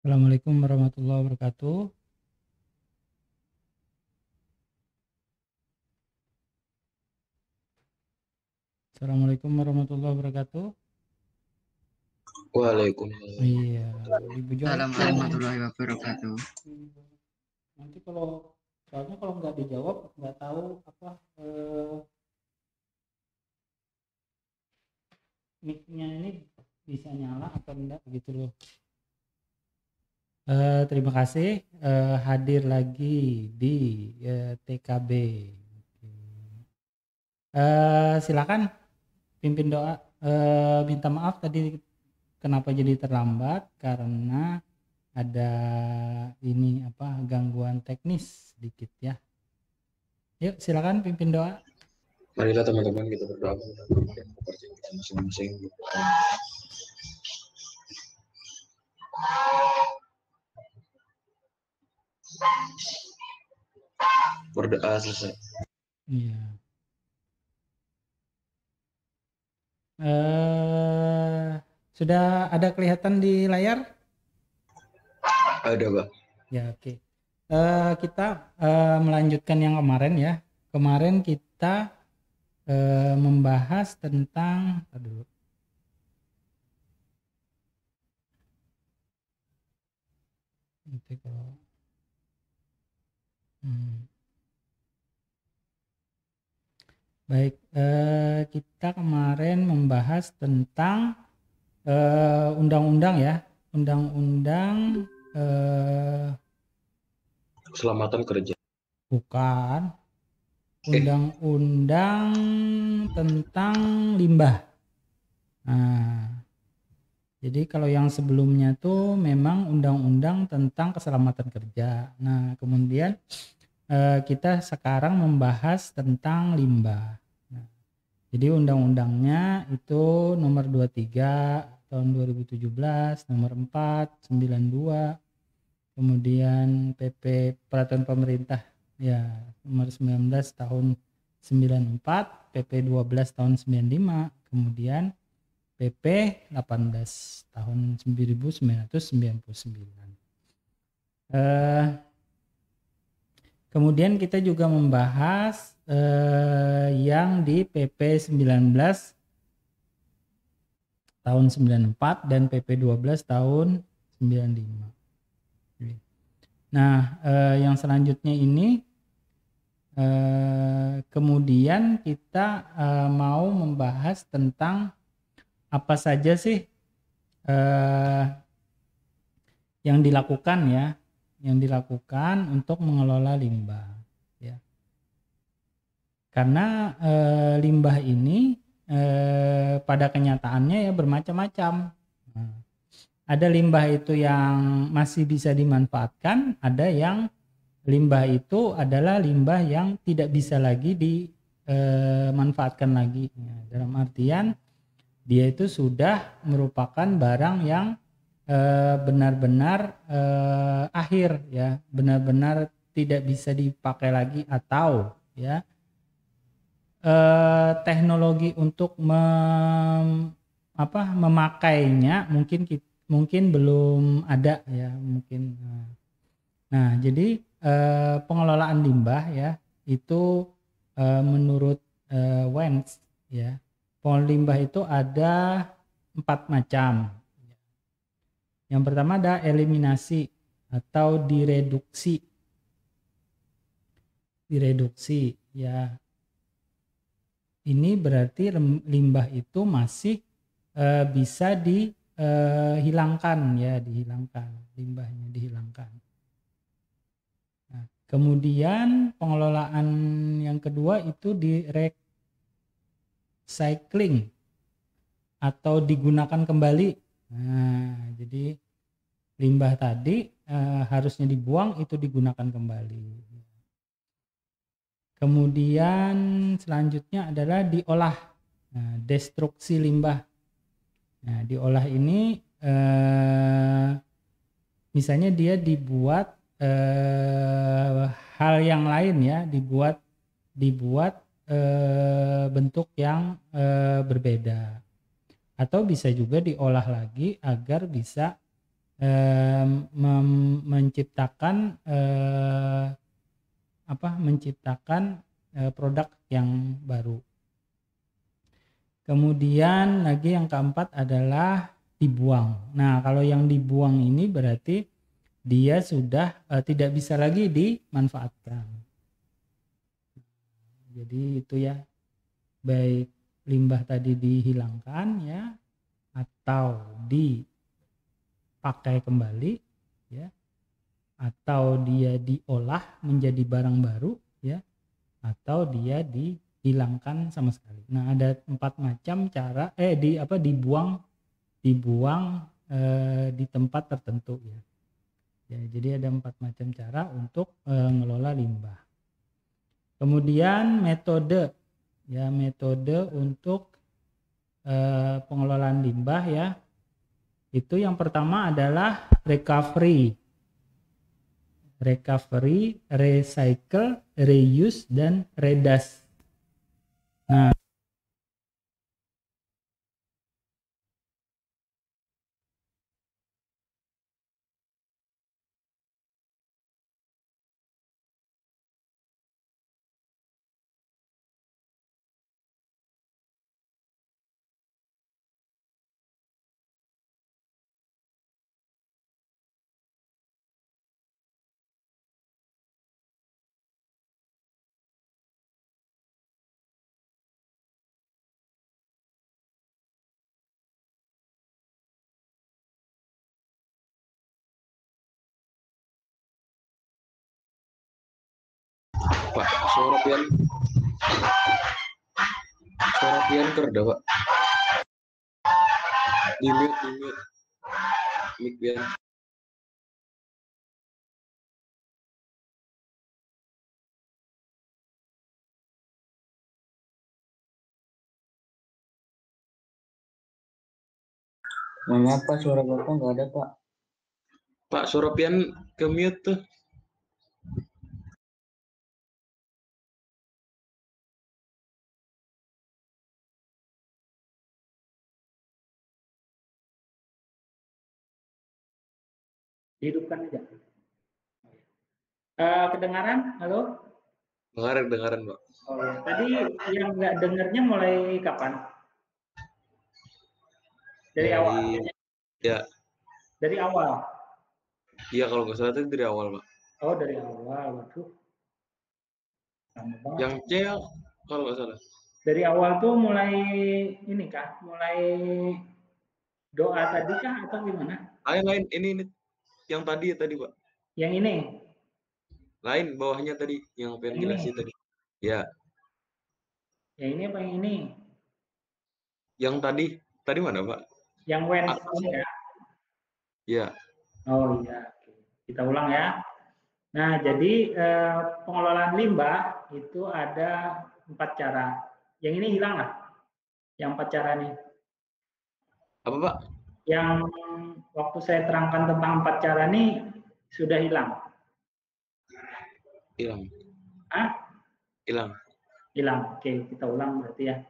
Assalamualaikum warahmatullahi wabarakatuh. Assalamualaikum warahmatullahi wabarakatuh. Waalaikumsalam. Iya, Ibu jawab Assalamualaikum dong. warahmatullahi wabarakatuh. Nanti soalnya kalau nggak dijawab nggak tahu apa mic-nya ini bisa nyala atau enggak gitu loh. Terima kasih hadir lagi di TKB. Silakan pimpin doa. Minta maaf tadi kenapa jadi terlambat karena ada ini apa gangguan teknis sedikit ya. Yuk silakan pimpin doa. Marilah teman-teman kita berdoa dan pekerjaan kita masing-masing. Berdoa selesai. Iya. Sudah ada kelihatan di layar? Ada, Pak. Ya oke. Kita melanjutkan yang kemarin ya. Kemarin kita membahas tentang aduh. Nanti kalau baik, kita kemarin membahas tentang undang-undang ya, undang-undang Keselamatan kerja. bukan, undang-undang tentang limbah. Nah, jadi kalau yang sebelumnya tuh memang undang-undang tentang keselamatan kerja. Nah, kemudian kita sekarang membahas tentang limbah. Nah, jadi undang-undangnya itu nomor 23 tahun 2017, nomor 492, kemudian PP Peraturan Pemerintah ya nomor 19 tahun 94, PP 12 tahun 95, kemudian PP 18 tahun 1999. Kemudian kita juga membahas yang di PP 19 tahun 94 dan PP 12 tahun 95. Nah, yang selanjutnya ini kemudian kita mau membahas tentang apa saja sih yang dilakukan untuk mengelola limbah ya. Karena limbah ini pada kenyataannya ya bermacam-macam. Nah, ada limbah itu yang masih bisa dimanfaatkan, ada yang limbah itu adalah limbah yang tidak bisa lagi dimanfaatkan lagi. Ya, dalam artian dia itu sudah merupakan barang yang benar-benar akhir ya, benar-benar tidak bisa dipakai lagi atau ya teknologi untuk memakainya mungkin belum ada ya mungkin. Nah, jadi pengelolaan limbah ya itu menurut WENS ya, pengelolaan limbah itu ada 4 macam. Yang pertama ada eliminasi atau direduksi. Direduksi ya. Ini berarti limbah itu masih bisa dihilangkan ya, dihilangkan, limbahnya dihilangkan. Nah, kemudian pengelolaan yang kedua itu di recycling atau digunakan kembali. Nah, jadi limbah tadi harusnya dibuang, itu digunakan kembali. Kemudian selanjutnya adalah diolah. Nah, destruksi limbah. Nah, diolah ini misalnya dia dibuat hal yang lain ya, dibuat bentuk yang berbeda. Atau bisa juga diolah lagi agar bisa menciptakan produk yang baru. Kemudian lagi yang keempat adalah dibuang. Nah, kalau yang dibuang ini berarti dia sudah tidak bisa lagi dimanfaatkan. Jadi itu ya, baik limbah tadi dihilangkan ya, atau dipakai kembali ya, atau dia diolah menjadi barang baru ya, atau dia dihilangkan sama sekali. Nah, ada 4 macam cara dibuang di tempat tertentu ya. Ya, jadi ada 4 macam cara untuk mengelola limbah. Kemudian metode untuk pengelolaan limbah ya. Itu yang pertama adalah recovery, recycle, reuse, dan reduce. Nah, Pak, suara pian kerja Pak. Di mute. Mic pian. Mengapa suara Bapak nggak ada, Pak? Pak, suara pian ke mute tuh. hidupkan aja. Kedengaran? Halo? Dengaran Pak. Oh ya, tadi yang nggak dengarnya mulai kapan? Dari awal? Ya. Dari awal? Iya, kalau nggak salah itu dari awal Pak. Oh, dari awal. Waduh. Sama banget. Yang C kalau nggak salah. Dari awal tuh mulai ini kah? Mulai doa tadi kah atau gimana? Lain ini yang tadi Pak. Yang ini? Lain bawahnya tadi yang pengen jelasin tadi. Ya. Yang ini apa yang ini? Yang tadi mana Pak? Yang Wednesday ya? Ya. Oh iya, kita ulang ya. Nah, jadi pengelolaan limbah itu ada 4 cara. Yang ini hilang lah, yang 4 cara nih. Apa Pak? Yang waktu saya terangkan tentang 4 cara nih sudah hilang. Hilang. Hilang. Oke, kita ulang berarti ya.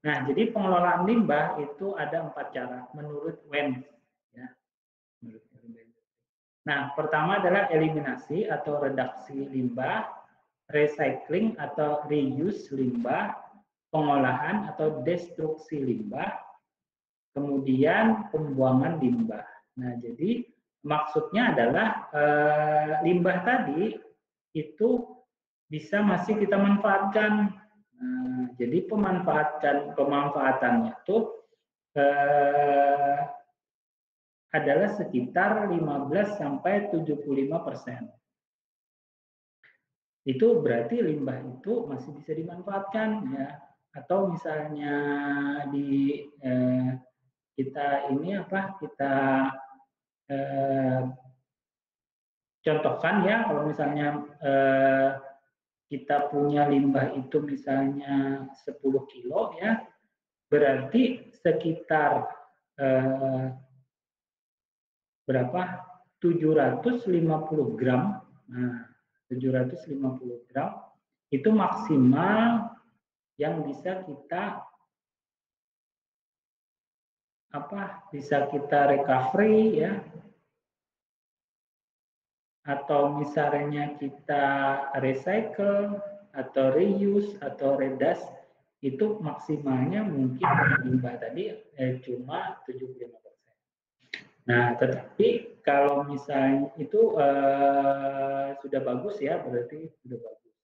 Nah, jadi pengelolaan limbah itu ada 4 cara menurut Wens. Ya. Nah, pertama adalah eliminasi atau reduksi limbah, recycling atau reuse limbah, pengolahan atau destruksi limbah, kemudian pembuangan limbah. Nah, jadi maksudnya adalah limbah tadi itu bisa masih kita manfaatkan. Nah, jadi pemanfaatannya itu adalah sekitar 15 sampai 75%. Itu berarti limbah itu masih bisa dimanfaatkan ya. Atau misalnya kita contohkan ya, kalau misalnya kita punya limbah itu misalnya 10 kilo ya, berarti sekitar berapa? 750 gram. Nah, 750 gram itu maksimal yang bisa kita recovery ya, atau misalnya kita recycle atau reuse atau redas, itu maksimalnya mungkin limbah tadi cuma 75%. Nah, tetapi kalau misalnya itu sudah bagus ya, berarti sudah bagus.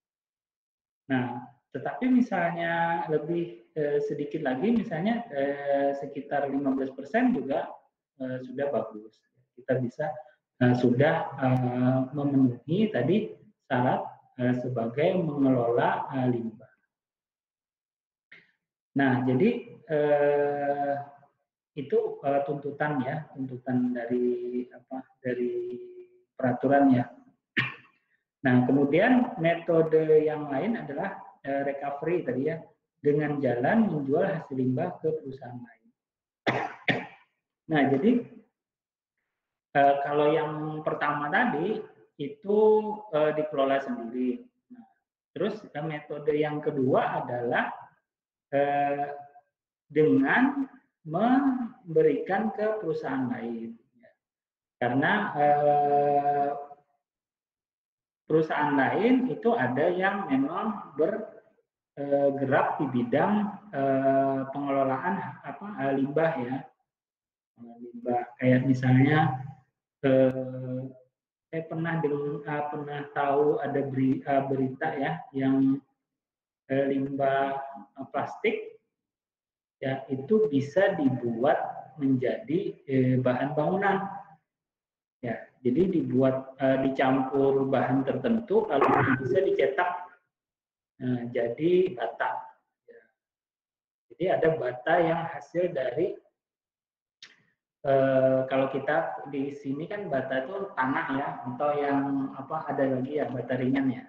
Nah, tetapi misalnya lebih sedikit lagi, misalnya sekitar 15% juga sudah bagus. Kita bisa sudah memenuhi tadi syarat sebagai mengelola limbah. Nah, jadi itu tuntutan ya, tuntutan dari peraturan ya. Nah, kemudian metode yang lain adalah recovery tadi ya, dengan jalan menjual hasil limbah ke perusahaan lain. Nah, jadi kalau yang pertama tadi itu dikelola sendiri. Nah, terus metode yang kedua adalah dengan memberikan ke perusahaan lain. Karena perusahaan lain itu ada yang memang bergerak di bidang pengelolaan limbah ya. Limbah kayak misalnya saya pernah tahu ada berita ya yang limbah plastik ya itu bisa dibuat menjadi bahan bangunan ya, jadi dibuat dicampur bahan tertentu lalu bisa dicetak jadi bata ya. Jadi ada bata yang hasil dari kalau kita di sini kan bata itu tanah ya, atau yang ada lagi ya bata ringan ya.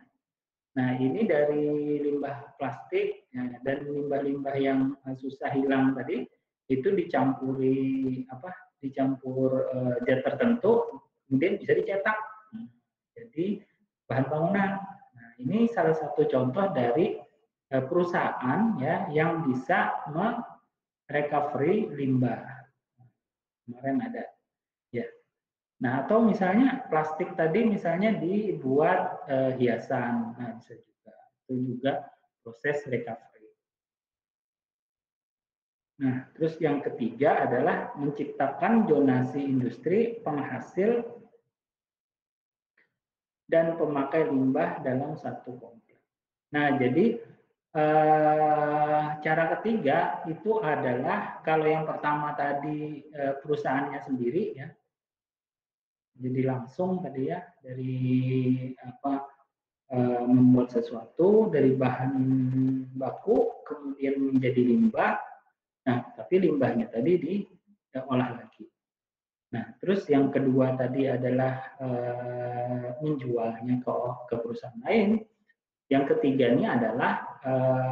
Nah, ini dari limbah plastik ya, dan limbah-limbah yang susah hilang tadi itu dicampuri dicampur zat tertentu, kemudian bisa dicetak. Jadi bahan bangunan. Nah, ini salah satu contoh dari perusahaan ya yang bisa merecovery limbah. Kemarin ada ya. Nah, atau misalnya plastik tadi misalnya dibuat hiasan, nah bisa juga. Itu juga proses recovery. Nah, terus yang ketiga adalah menciptakan zonasi industri penghasil dan pemakai limbah dalam satu kompleks. Nah, jadi cara ketiga itu adalah kalau yang pertama tadi perusahaannya sendiri ya. Jadi langsung tadi ya dari membuat sesuatu dari bahan baku kemudian menjadi limbah. Nah, tapi limbahnya tadi diolah lagi. Nah, terus yang kedua tadi adalah menjualnya ke perusahaan lain. Yang ketiganya adalah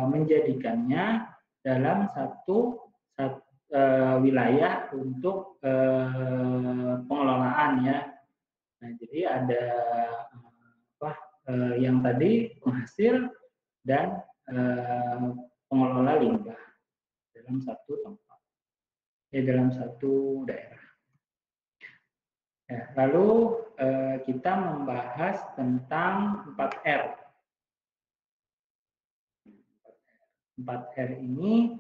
menjadikannya dalam satu wilayah untuk pengelolaan ya. Nah, jadi ada yang tadi penghasil dan pengelola limbah dalam satu tempat, dalam satu daerah. Ya, lalu kita membahas tentang 4R. 4R ini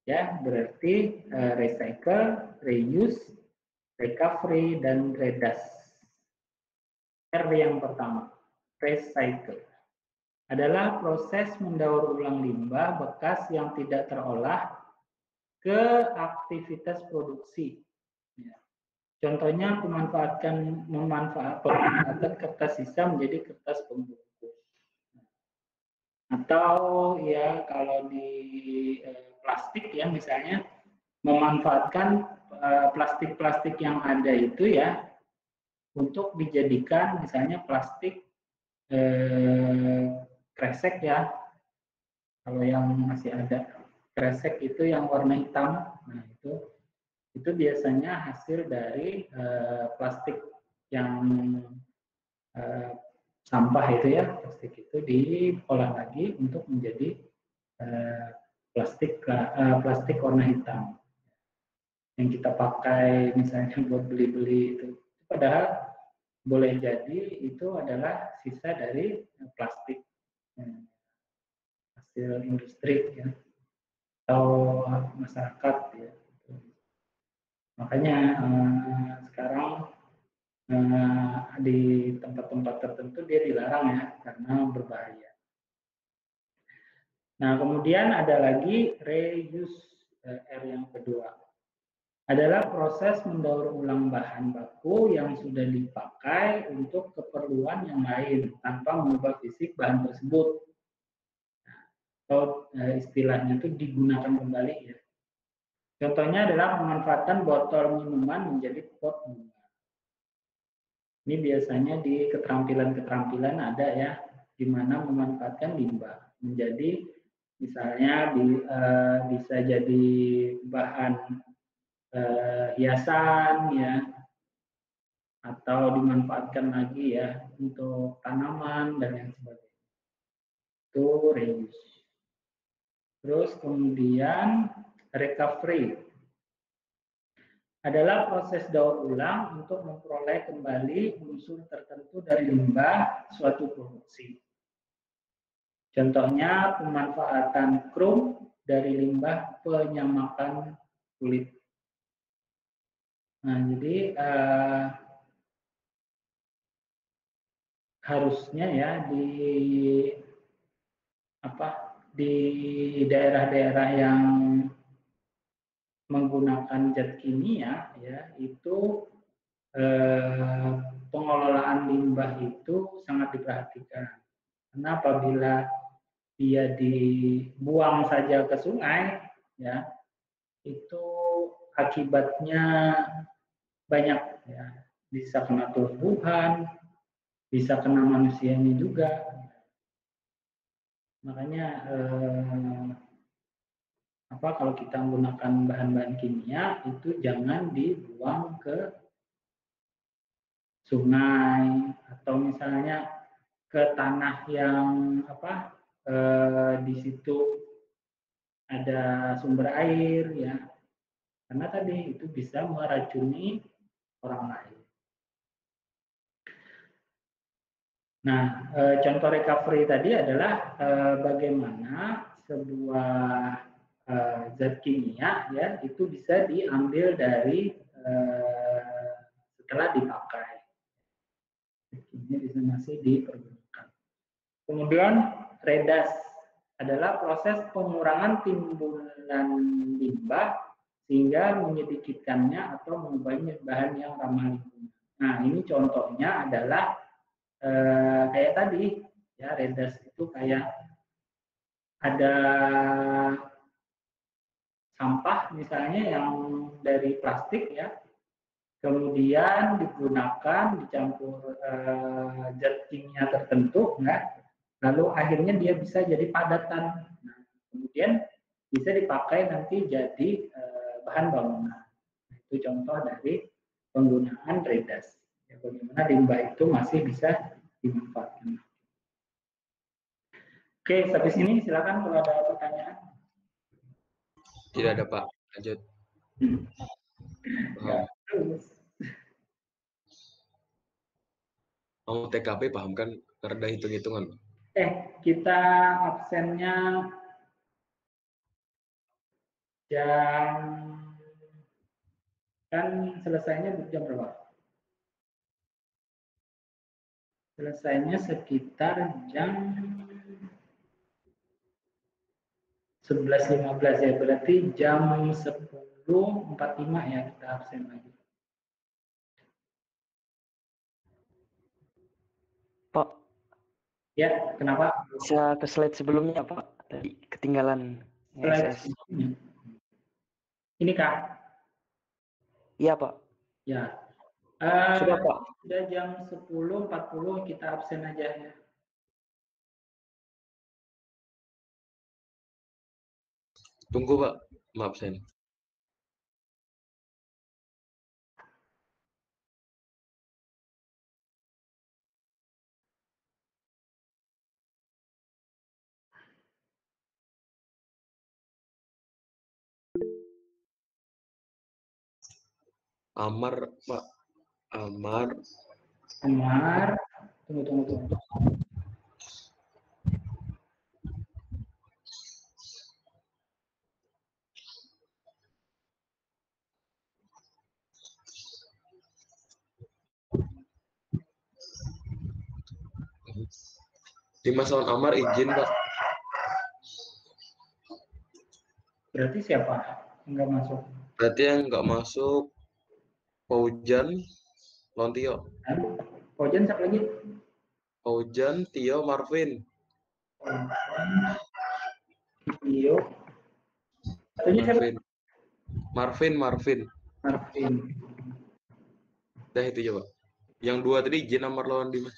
ya berarti recycle, reuse, recovery, dan redas. R yang pertama, recycle, adalah proses mendaur ulang limbah bekas yang tidak terolah ke aktivitas produksi. Ya. Contohnya memanfaatkan kertas sisa menjadi kertas pembungkus. Atau ya kalau di plastik ya misalnya memanfaatkan plastik-plastik yang ada itu ya untuk dijadikan misalnya plastik kresek ya, kalau yang masih ada kresek itu yang warna hitam, nah itu biasanya hasil dari plastik yang sampah itu ya, plastik itu diolah lagi untuk menjadi plastik warna hitam yang kita pakai misalnya buat beli-beli itu. Padahal boleh jadi itu adalah sisa dari plastik hasil industri ya atau masyarakat ya. Makanya sekarang di tempat-tempat tertentu dia dilarang ya karena berbahaya. Nah, kemudian ada lagi reuse, R yang kedua. Adalah proses mendaur ulang bahan baku yang sudah dipakai untuk keperluan yang lain tanpa mengubah fisik bahan tersebut. Nah, atau istilahnya itu digunakan kembali ya. Contohnya adalah pemanfaatan botol minuman menjadi pot bunga. Ini biasanya di keterampilan-keterampilan ada ya, di mana memanfaatkan limbah menjadi misalnya bisa jadi bahan hiasan ya, atau dimanfaatkan lagi ya untuk tanaman dan lain sebagainya. Itu reuse. Terus kemudian recovery adalah proses daur ulang untuk memperoleh kembali unsur tertentu dari limbah suatu produksi. Contohnya pemanfaatan krom dari limbah penyamakan kulit. Nah, jadi harusnya ya di daerah-daerah yang menggunakan zat kimia ya itu pengelolaan limbah itu sangat diperhatikan karena apabila dia dibuang saja ke sungai ya itu akibatnya banyak ya, bisa kena tumbuhan, bisa kena manusianya juga. Makanya kalau kita menggunakan bahan-bahan kimia itu jangan dibuang ke sungai atau misalnya ke tanah yang di situ ada sumber air ya, karena tadi itu bisa meracuni orang lain. Nah, contoh recovery tadi adalah bagaimana sebuah zat kimia ya itu bisa diambil dari setelah dipakai. Ini bisa masih dipergunakan. Kemudian redas adalah proses pengurangan timbulan limbah sehingga menyedikitkannya atau mengubahnya bahan yang ramah lingkungan. Nah, ini contohnya adalah kayak tadi ya, redas itu kayak ada sampah misalnya yang dari plastik ya, kemudian digunakan dicampur zat kimia tertentu ya, lalu akhirnya dia bisa jadi padatan. Nah, kemudian bisa dipakai nanti jadi bahan bangunan. Nah, itu contoh dari penggunaan redas. Ya, bagaimana limbah itu masih bisa dimanfaatkan. Oke, sampai sini silakan kalau ada pertanyaan. Tidak ada Pak, lanjut. Ya, terus. Mau TKP paham kan karena hitung-hitungan. Kita absennya jam, kan selesainya jam berapa? Selesainya sekitar jam 11.15 ya, berarti jam 10.45 ya kita absen lagi. Pak, Ya, kenapa? bisa ke slide sebelumnya Pak, tadi ketinggalan SS. Ini Kak? Iya Pak. Ya. Sudah Pak. Sudah jam 10.40 kita absen aja ya. Tunggu Pak, maaf saya. Amar Pak, Amar Amar, tunggu. Dimas lawan Amar izin, Pak. Berarti siapa? Enggak masuk. Berarti yang nggak masuk Paujan lawan Tio. Pojen siapa lagi? Paujan, Tio, Marvin. Tio. Satunya siapa? Marvin. Marvin. Dah itu coba. Yang dua tadi izin Amar lawan Dimas.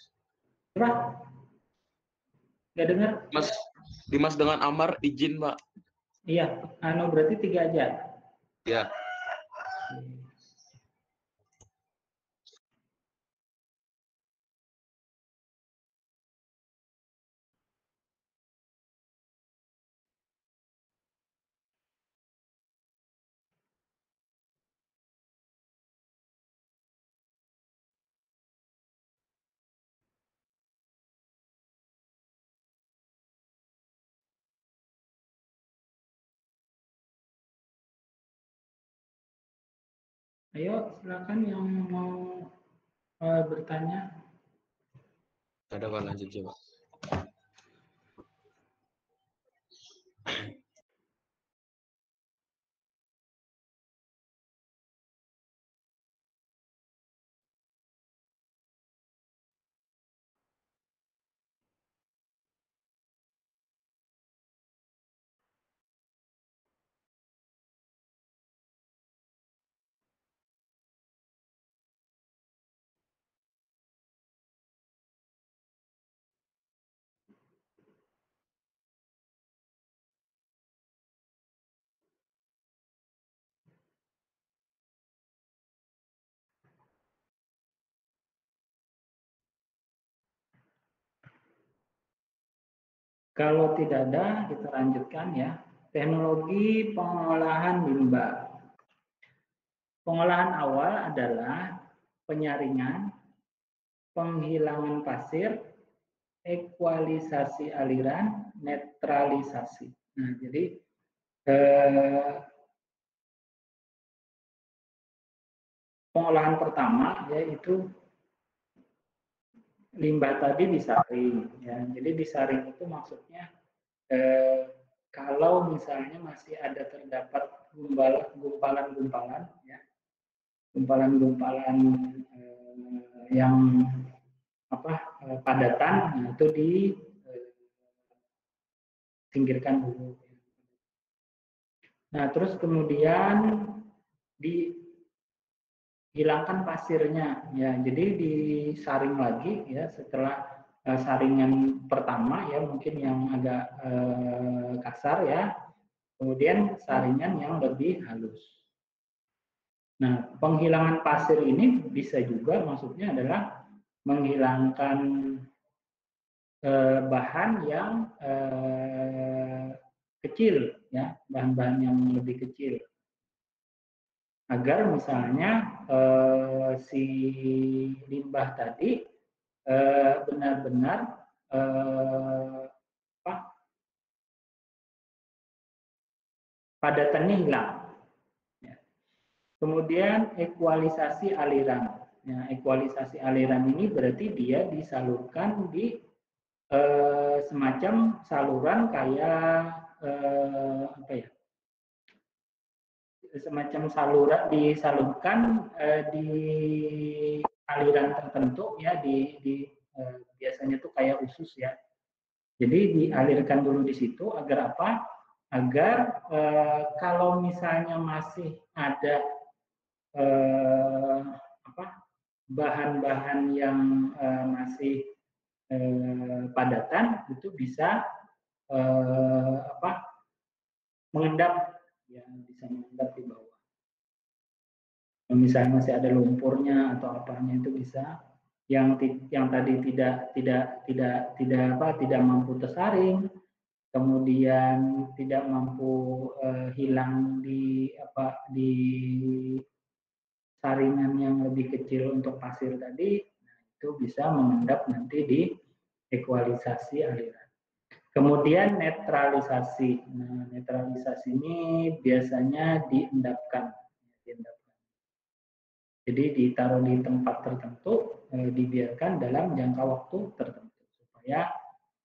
Siapa? Nggak dengar. Dimas dengan Amar izin, Pak. Iya, berarti 3 aja. Ya. Ayo, silakan yang mau bertanya. Ada Pak, lanjut coba. Kalau tidak ada, kita lanjutkan ya. Teknologi pengolahan limbah. Pengolahan awal adalah penyaringan, penghilangan pasir, ekualisasi aliran, netralisasi. Nah, jadi pengolahan pertama yaitu limbah tadi disaring. Ya. Jadi disaring itu maksudnya kalau misalnya masih ada terdapat gumpalan-gumpalan, ya, gumpalan-gumpalan yang padatan, nah, itu disingkirkan dulu. Nah, terus kemudian dihilangkan pasirnya, ya. Jadi disaring lagi, ya, setelah saringan pertama, ya, mungkin yang agak kasar, ya. Kemudian saringan yang lebih halus. Nah, penghilangan pasir ini bisa juga maksudnya adalah menghilangkan bahan yang kecil, ya, bahan-bahan yang lebih kecil, agar misalnya si limbah tadi benar-benar padatannya hilang. Ya. Kemudian ekualisasi aliran. Ya, ekualisasi aliran ini berarti dia disalurkan di semacam saluran kayak apa ya? Semacam saluran disalurkan di aliran tertentu, ya, biasanya tuh kayak usus, ya. Jadi dialirkan dulu di situ agar apa? Agar kalau misalnya masih ada bahan-bahan yang masih padatan, itu bisa mengendap, ya, bisa mengendap di bawah. Misalnya masih ada lumpurnya atau apanya, itu bisa yang tadi tidak mampu tersaring, kemudian tidak mampu hilang di saringan yang lebih kecil untuk pasir tadi. Nah, itu bisa mengendap nanti di ekualisasi aliran. Kemudian netralisasi. Nah, netralisasi ini biasanya diendapkan. Jadi ditaruh di tempat tertentu, dibiarkan dalam jangka waktu tertentu supaya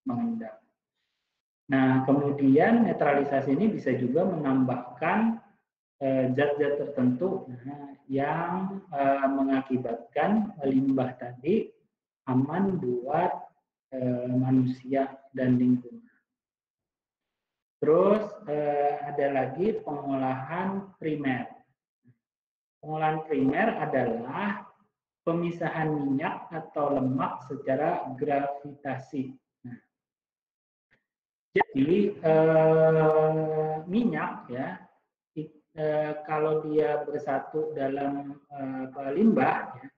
mengendap. Nah, kemudian netralisasi ini bisa juga menambahkan zat-zat tertentu yang mengakibatkan limbah tadi aman buat manusia dan lingkungan. Terus ada lagi pengolahan primer. Pengolahan primer adalah pemisahan minyak atau lemak secara gravitasi. Nah, jadi minyak ya, kalau dia bersatu dalam limbah, ya,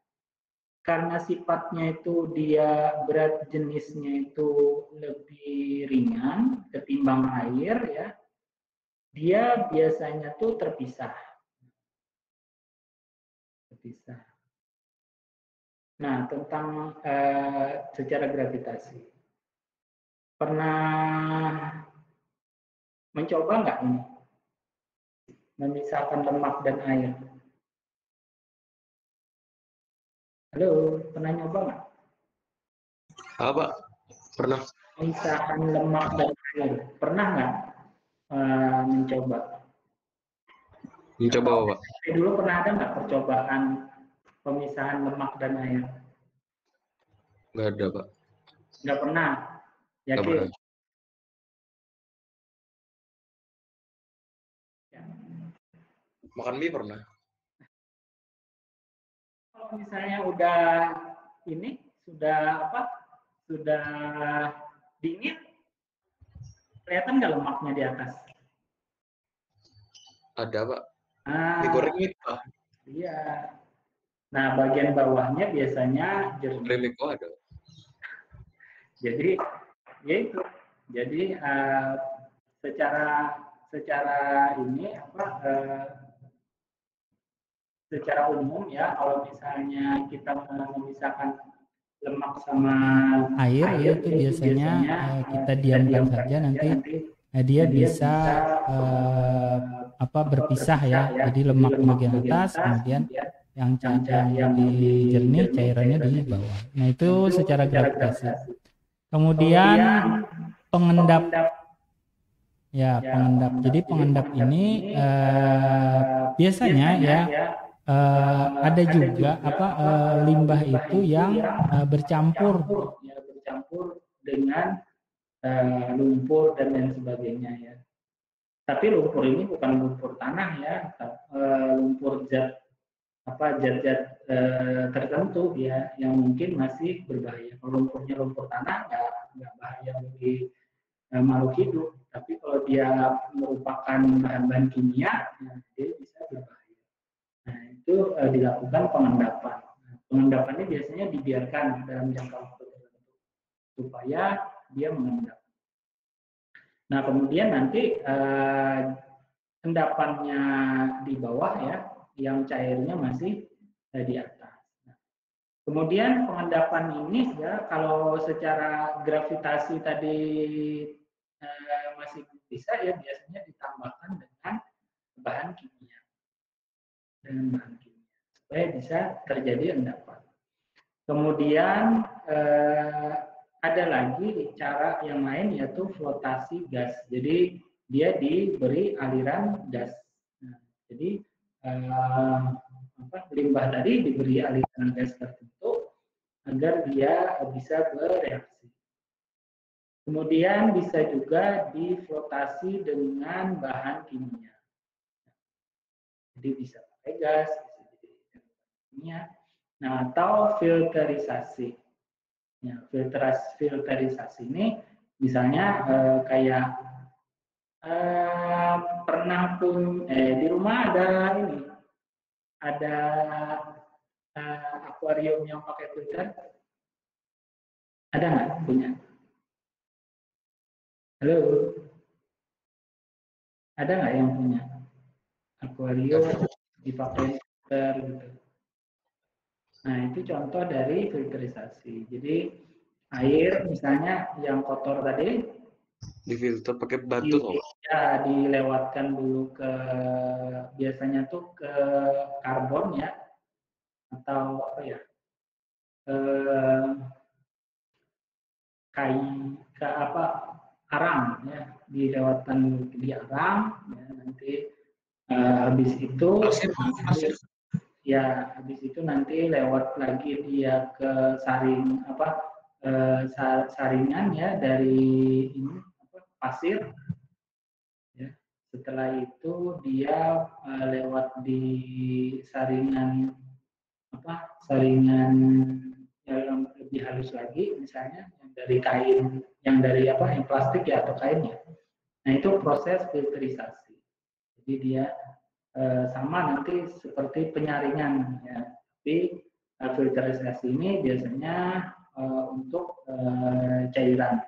karena sifatnya itu dia berat jenisnya itu lebih ringan ketimbang air, ya, dia biasanya tuh terpisah. Nah, tentang secara gravitasi, pernah mencoba nggak ini memisahkan lemak dan air? Halo, pernah nyoba nggak? Apa? Pernah. Memisahkan lemak dan air, pernah nggak mencoba? Mencoba apa, Pak? Dulu pernah ada nggak percobaan pemisahan lemak dan air? Nggak ada, Pak. Nggak pernah. Nggak Yakin? pernah. Ya. Makan mie pernah. Kalau misalnya udah ini sudah apa? Sudah dingin, kelihatan nggak lemaknya di atas? Ada, Pak. Ah, Digoreng mie, Pak. iya. Nah, bagian bawahnya biasanya jernih. Goreng mie ada. Jadi, ya itu. Jadi secara ini apa? Secara umum ya, kalau misalnya kita mau memisahkan lemak sama air itu biasanya kita diamkan saja, nanti dia bisa berpisah ya. Jadi lemak bagian atas, kemudian yang lebih jernih cairannya di bawah. Nah, itu secara gravitasi. Kemudian pengendap. Ya, pengendap. Jadi pengendap ini biasanya ya ada juga limbah itu yang bercampur dengan lumpur dan lain sebagainya ya. Tapi lumpur ini bukan lumpur tanah ya, lumpur zat tertentu ya yang mungkin masih berbahaya. Kalau lumpurnya lumpur tanah nggak bahaya bagi makhluk hidup, tapi kalau dia merupakan bahan-bahan kimia, dia bisa berbahaya. Nah, itu dilakukan pengendapan. Pengendapannya biasanya dibiarkan dalam jangka waktu tertentu supaya dia mengendap. Nah, kemudian nanti endapannya di bawah ya, yang cairnya masih di atas. Nah, kemudian pengendapan ini ya, kalau secara gravitasi tadi masih bisa ya, biasanya ditambahkan dengan bahan kimia. Supaya bisa terjadi endapan. Kemudian ada lagi cara yang lain yaitu flotasi gas. Jadi dia diberi aliran gas. Nah, jadi limbah tadi diberi aliran gas tertentu agar dia bisa bereaksi. Kemudian bisa juga diflotasi dengan bahan kimia. Jadi bisa pakai gas, bisa jadi kimia. Nah, atau filterisasi. Ya, filterisasi ini misalnya kayak pernah di rumah ada akuarium yang pakai filter, ada nggak punya? Halo, ada nggak yang punya akuarium dipakai filter gitu? Nah, itu contoh dari filterisasi. Jadi air misalnya yang kotor tadi Difilter pakai batu toh, Pak? ya dilewatkan dulu ke biasanya tuh ke karbon ya atau apa ya ke apa arang ya dilewatkan dulu di arang ya, nanti habis itu Pasir. ya habis itu nanti lewat lagi dia ke saring apa saringan ya dari ini apa, pasir ya. Setelah itu dia lewat di saringan apa saringan yang lebih halus lagi misalnya yang dari kain yang dari apa yang plastik ya atau kain ya. Nah itu proses filterisasi. Jadi dia sama nanti seperti penyaringan ya. Tapi filterisasi ini biasanya untuk cairan.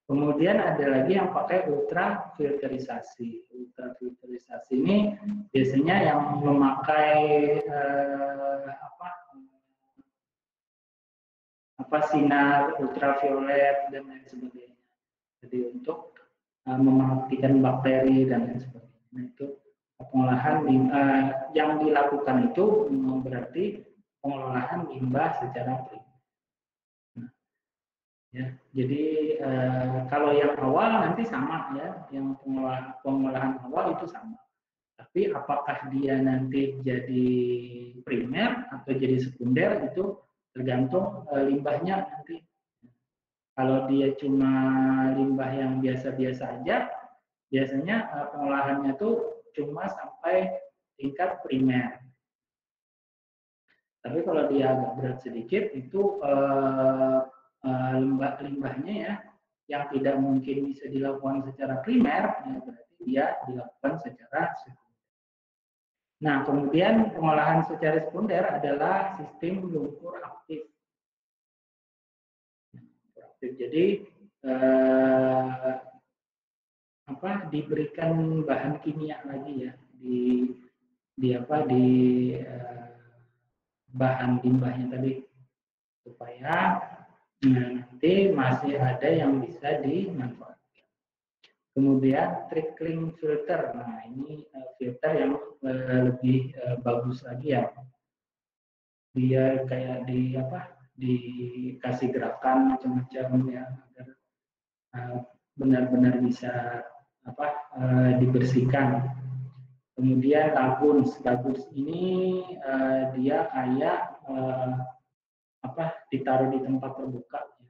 Kemudian ada lagi yang pakai ultrafilterisasi. Ultrafilterisasi ini biasanya yang memakai sinar ultraviolet dan lain sebagainya. Jadi untuk mematikan bakteri dan lain sebagainya. Nah, itu pengolahan yang dilakukan itu berarti pengolahan limbah secara primer. Ya, jadi kalau yang awal nanti sama ya, yang pengolahan awal itu sama. Tapi apakah dia nanti jadi primer atau jadi sekunder itu tergantung limbahnya nanti. Kalau dia cuma limbah yang biasa-biasa aja, biasanya pengolahannya tuh cuma sampai tingkat primer. Tapi kalau dia agak berat sedikit itu limbahnya ya yang tidak mungkin bisa dilakukan secara primer ya berarti dia dilakukan secara sekunder. Nah kemudian pengolahan secara sekunder adalah sistem lumpur aktif. Jadi diberikan bahan kimia lagi ya di bahan limbahnya tadi supaya nanti masih ada yang bisa dimanfaatkan. Kemudian trickling filter. Nah, ini filter yang lebih bagus lagi ya. Dia kayak dikasih gerakan macam-macam ya agar benar-benar bisa dibersihkan. Kemudian laguns ini dia kayak ditaruh di tempat terbuka ya.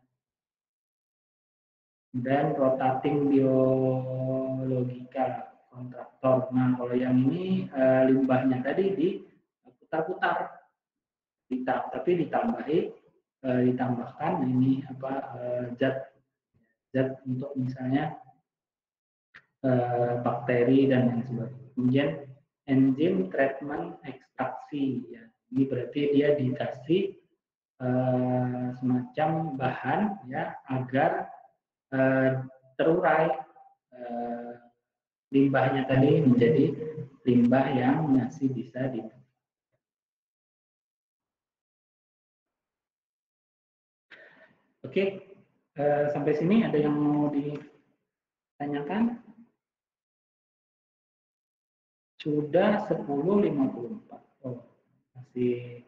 Dan rotating biological kontraktor. Nah kalau yang ini limbahnya tadi diputar-putar, tapi ditambahkan ini zat untuk misalnya bakteri dan lain sebagainya. Kemudian enzim treatment ekstraksi ya. Ini berarti dia dikasih semacam bahan ya agar terurai limbahnya tadi menjadi limbah yang masih bisa dimanfaatkan. Oke, sampai sini ada yang mau ditanyakan? Sudah 10.54. Oh, masih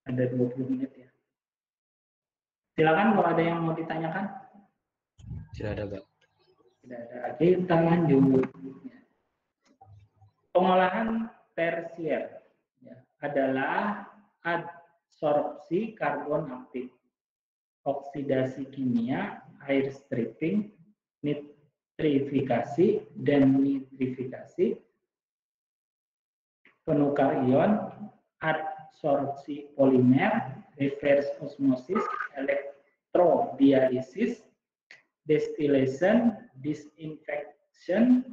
ada 20 menit ya. Silakan kalau ada yang mau ditanyakan. Tidak ada, Pak. Tidak ada. Kita lanjut. Pengolahan tersier ya, adalah adsorpsi karbon aktif, oksidasi kimia, air stripping, nitrifikasi, dan nitrifikasi, penukar ion, adsorpsi polimer, reverse osmosis, elektrodialisis, distillation, disinfection,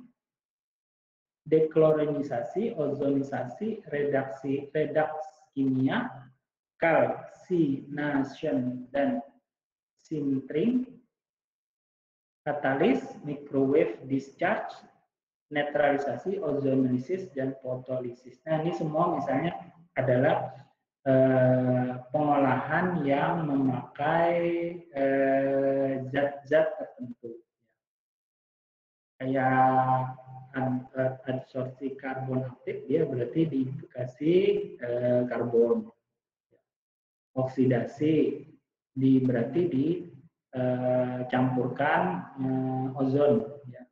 deklorinisasi, ozonisasi, redaks kimia, kalsination dan sintering, katalis, microwave discharge, netralisasi, ozonolisis dan fotolisis. Nah, ini semua misalnya adalah pengolahan yang memakai zat-zat tertentu, kayak adsorpsi karbon aktif, dia berarti dikasih karbon. Oksidasi berarti dicampurkan ozon, ya.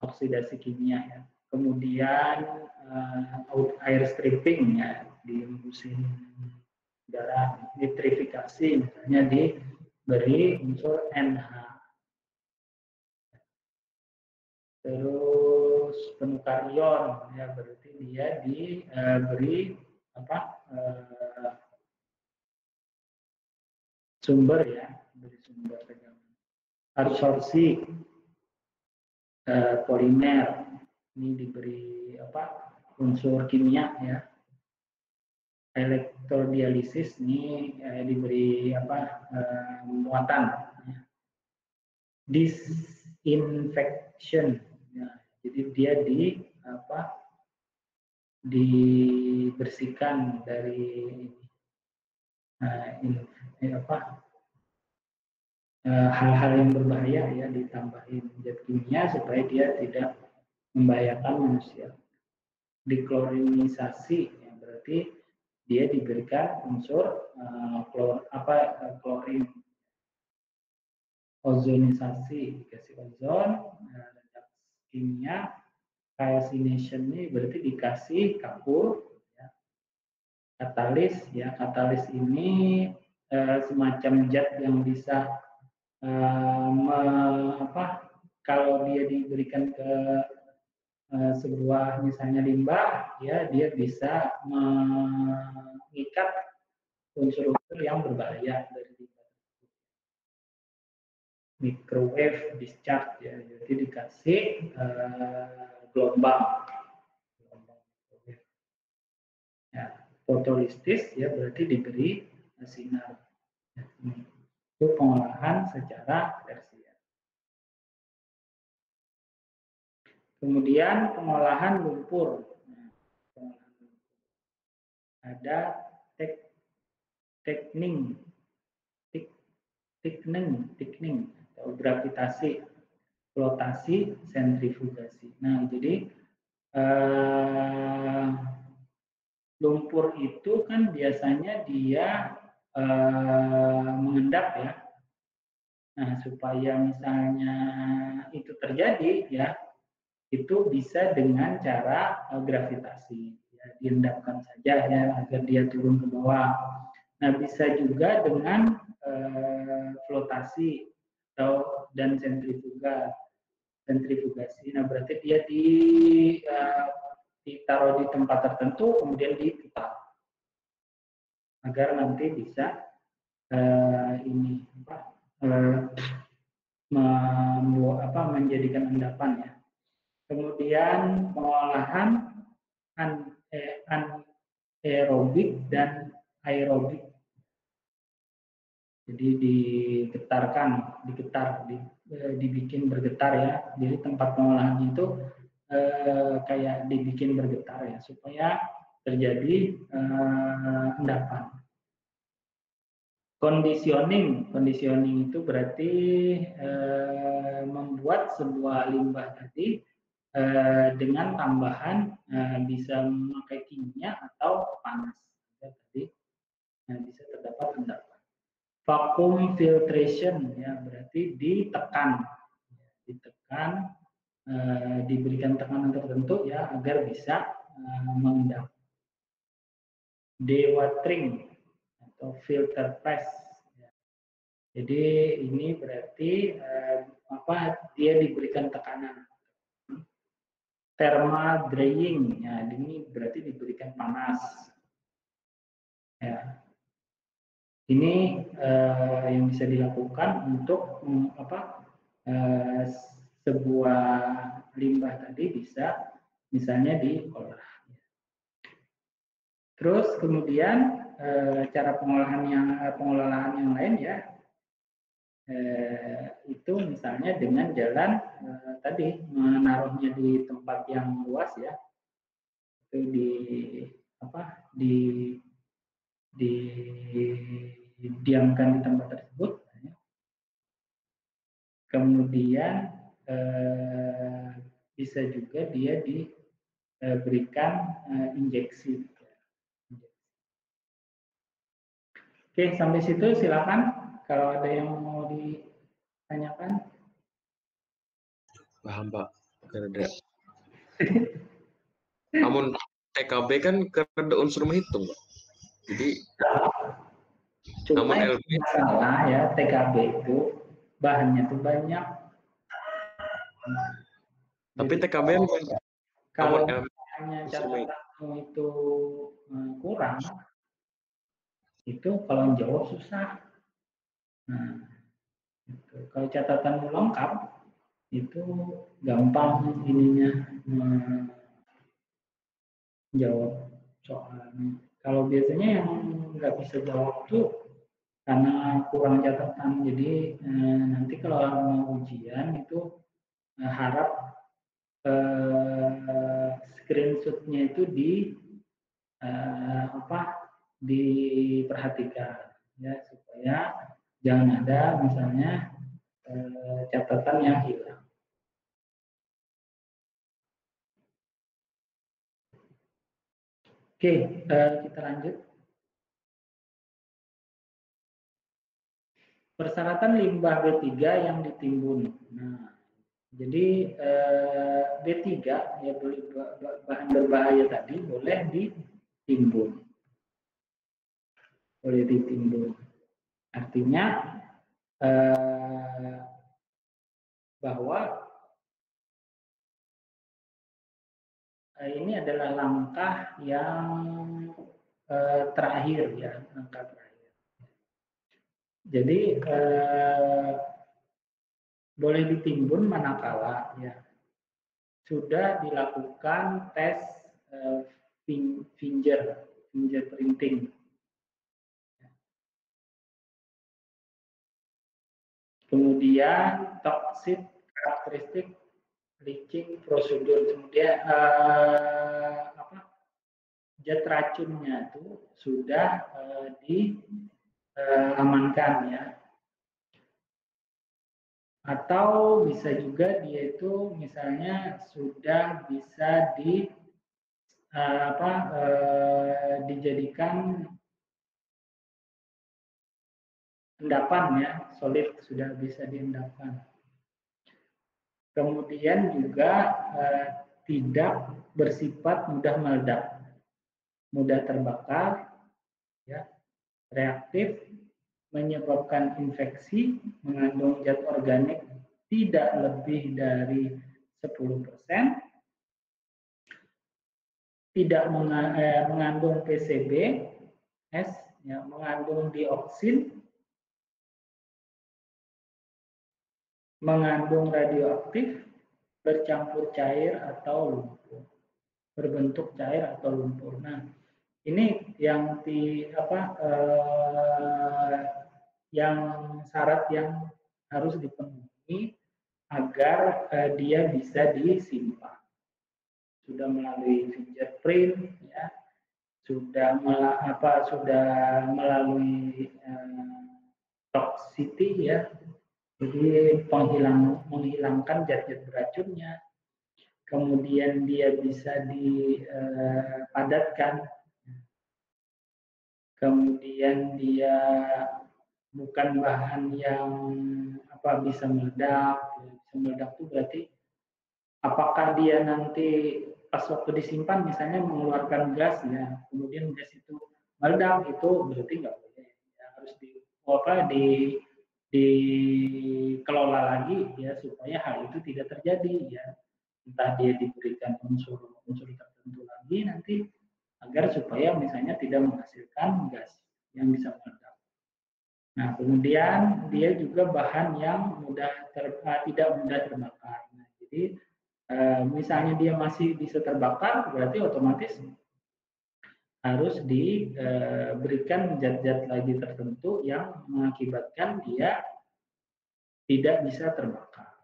Oksidasi kimia, ya. Kemudian air stripping, ya, dihembusin udara. Nitrifikasi misalnya diberi unsur NH. Terus penukar ion, ya, berarti dia diberi sumber, ya, beri sumber tegangan. Absorpsi polimer, ini diberi unsur kimia, ya. Elektrodialisis ini diberi muatan, ya. Disinfection, ya. Jadi dia dibersihkan dari hal-hal yang berbahaya, ya, ditambahin zat kimia supaya dia tidak membahayakan manusia. Diklorinisasi, ya, berarti dia diberikan unsur klorin. Ozonisasi, dikasih ozon. Reaksi kimia calcination ini berarti dikasih kapur, ya. Katalis, ya, katalis ini semacam zat yang bisa kalau dia diberikan ke sebuah misalnya limbah, ya, dia bisa mengikat unsur-unsur yang berbahaya dari limbah. Microwave discharge, ya, jadi dikasih gelombang. Ya, fotolistis, ya, berarti diberi sinar. Ya, itu pengolahan secara tersier. Kemudian pengolahan lumpur. Nah, pengolahan lumpur. Ada thickening atau gravitasi, flotasi, sentrifugasi. Nah, jadi lumpur itu kan biasanya dia mengendap, ya. Nah, supaya misalnya itu terjadi, ya, itu bisa dengan cara gravitasi, ya, diendapkan saja, ya, agar dia turun ke bawah. Nah, bisa juga dengan flotasi dan sentrifugasi. Nah, berarti dia ditaruh di tempat tertentu, kemudian diputar agar nanti bisa menjadikan endapan, ya. Kemudian pengolahan anaerobik dan aerobik. Jadi dibikin bergetar, ya. Jadi tempat pengolahan itu kayak dibikin bergetar, ya, supaya terjadi endapan. Conditioning itu berarti membuat sebuah limbah tadi dengan tambahan bisa memakai kimia atau panas, ya, tadi bisa terdapat endapan. Vacuum filtration, ya, berarti ditekan, diberikan tekanan tertentu, ya, agar bisa mengendap. Dewatering atau filter press, ya. Jadi ini berarti dia diberikan tekanan. Thermal drying, ya, ini berarti diberikan panas, ya. Ini yang bisa dilakukan untuk sebuah limbah tadi bisa misalnya diolah. Terus kemudian cara pengolahan yang lain, ya, itu misalnya dengan jalan tadi menaruhnya di tempat yang luas, ya, itu didiamkan di tempat tersebut. Kemudian bisa juga dia diberikan injeksi. Oke, sampai situ silakan kalau ada yang mau ditanyakan. Paham Pak. Karena namun TKB kan karena unsur menghitung Pak. Jadi Cuma namun yang LB masalah ya TKB itu bahannya tuh banyak. tapi Jadi TKB kan kalau namun LB hanya unsur menghitung. catatanmu itu kurang, itu kalau jawab susah. Nah, itu. Kalau catatanmu lengkap, itu gampang ininya jawab soalnya. Kalau biasanya yang nggak bisa jawab tuh karena kurang catatan. Jadi nanti kalau mau ujian itu harap screenshotnya itu diperhatikan ya supaya jangan ada misalnya catatan yang hilang. Oke, kita lanjut. Persyaratan limbah B3 yang ditimbun. Nah, jadi B3 ya bahan berbahaya tadi boleh ditimbun. Boleh ditimbun. Artinya bahwa ini adalah langkah yang terakhir ya, langkah terakhir. Jadi boleh ditimbun manakala ya sudah dilakukan tes fingerprinting. Kemudian toxic karakteristik leaching prosedur, kemudian zat racunnya itu sudah diamankan ya. Atau bisa juga dia itu misalnya sudah bisa dijadikan endapan ya, solid sudah bisa diendapkan. Kemudian juga tidak bersifat mudah meledak, mudah terbakar, ya, reaktif, menyebabkan infeksi, mengandung zat organik tidak lebih dari 10%, tidak mengandung PCB, ya, mengandung dioksin, mengandung radioaktif, bercampur cair atau lumpur, berbentuk cair atau lumpur. Nah, ini yang yang syarat yang harus dipenuhi agar dia bisa disimpan. Sudah melalui fingerprint, ya, sudah melalui toxicity, ya, jadi menghilangkan zat-zat beracunnya. Kemudian dia bisa dipadatkan. Kemudian dia bukan bahan yang bisa meledak. Bisa meledak itu berarti apakah dia nanti pas waktu disimpan misalnya mengeluarkan gas ya, kemudian gas itu meledak, itu berarti nggak boleh. Ya, harus dikelola lagi ya supaya hal itu tidak terjadi ya. Entah dia diberikan unsur tertentu lagi nanti agar supaya misalnya tidak menghasilkan gas yang bisa meledak. Nah, kemudian dia juga bahan yang tidak mudah terbakar. Nah, jadi misalnya dia masih bisa terbakar, berarti otomatis harus diberikan zat-zat lagi tertentu yang mengakibatkan dia tidak bisa terbakar.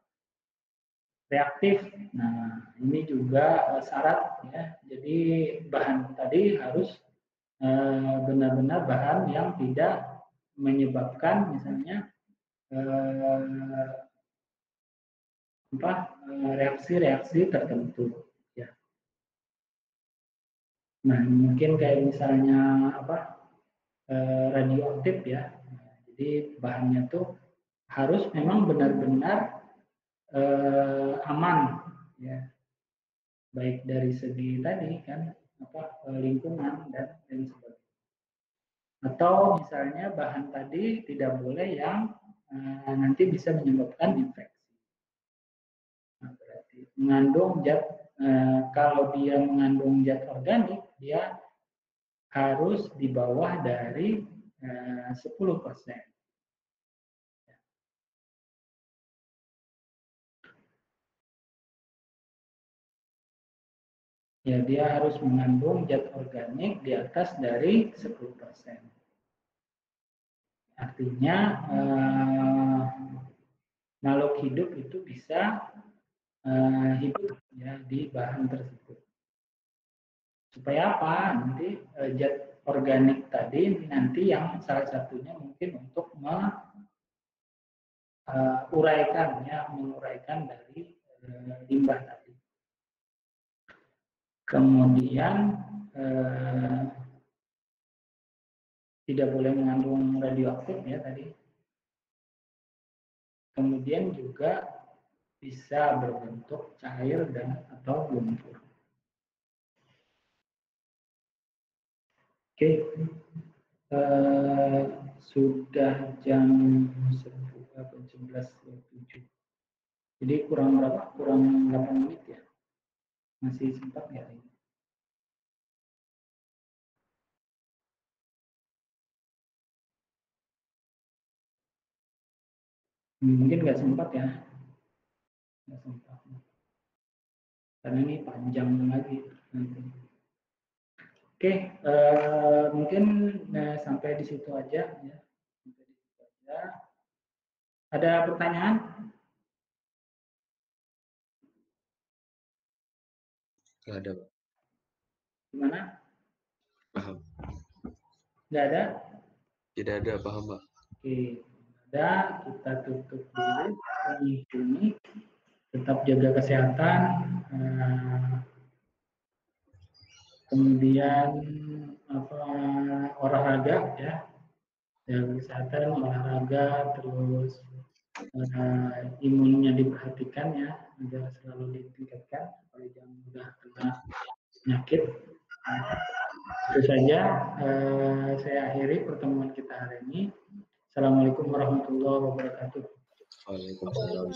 Reaktif, nah ini juga syarat ya. Jadi bahan tadi harus benar-benar bahan yang tidak menyebabkan misalnya reaksi-reaksi tertentu. Ya. Nah, mungkin kayak misalnya radioaktif ya. Jadi bahannya tuh harus memang benar-benar aman, ya, baik dari segi tadi kan lingkungan dan sebagainya. Atau misalnya bahan tadi tidak boleh yang nanti bisa menyebabkan infeksi. Nah, berarti mengandung zat kalau dia mengandung zat organik, dia harus di bawah dari 10%. Ya, dia harus mengandung zat organik di atas dari 10%. Artinya makhluk hidup itu bisa hidup ya di bahan tersebut. Supaya apa? Nanti zat organik tadi nanti yang salah satunya mungkin untuk menguraikan dari limbah tadi. Kemudian tidak boleh mengandung radioaktif ya tadi. Kemudian juga bisa berbentuk cair dan atau lumpur. Oke, sudah jam 11.27. Jadi kurang berapa? Kurang 8 menit ya. Masih sempat nggak ini? Mungkin nggak sempat ya. Nggak sempat. Karena ini panjang lagi nanti. Oke, mungkin sampai di situ aja ya. Sampai di situ aja. Ada pertanyaan? Nggak ada, Pak. Gimana? Paham. Nggak ada? Tidak ada, paham, Pak. Oke, ada. Kita tutup dulu ini. Tetap jaga kesehatan. Kemudian olahraga ya. Jaga kesehatan, olahraga, terus imunnya diperhatikan ya, agar selalu ditingkatkan supaya jangan mudah kena penyakit. Itu saja saya akhiri pertemuan kita hari ini. Assalamualaikum warahmatullahi wabarakatuh. Waalaikumsalam.